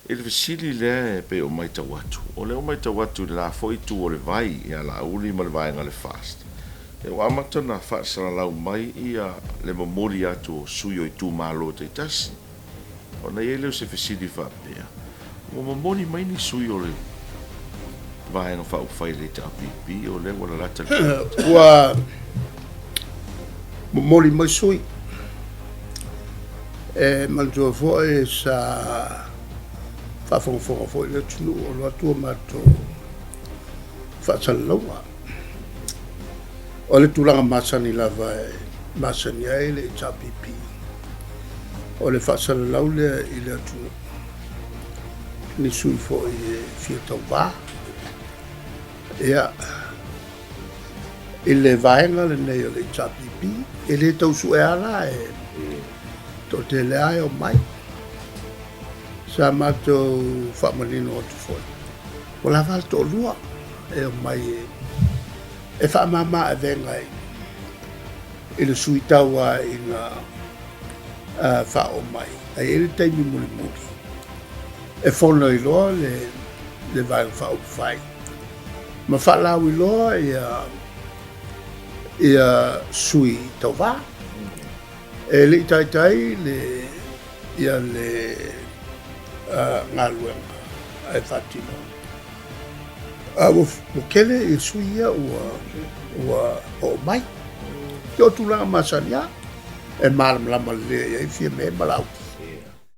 ele fesili le pe o mai tau atu. O le o mai tau atu la foi tu o le vai ia la uli ma le vai nga le fast. E o amata na whaasara lau mai ia le mamori atu o suyo i tū malo te tasi. O na ieleo se fesili whapea. O mamori mai ni suyo le vai nga whau whai le te apipi o le wala lata le. Ua mamori mai sui. E mantua foi sa whawhonga foi le tunu o loa tua mato whaatalaua. O le tūlanga masani lava e masani ai le tapipi. O le whaatalalau le i le tunu. Ni sui foi e fia tau wā. Ea i le vaenga le nei o le tapipi. E le tau su e ala e to te le ai o mai. Sa mato whamanino o tu foi. O la val to lua e o mai e whamama e vengai. I le sui taua i ngā wha o mai. Ai e le teimi muli muli. E whono i loa le vai o wha o whai. Ma whalau i loa ia sui tau wā. E le tai ia le ngā luenga e whatino. Mo kele i suia ua o mai. Ki o tūlanga masania e malam lama le e fia me malau.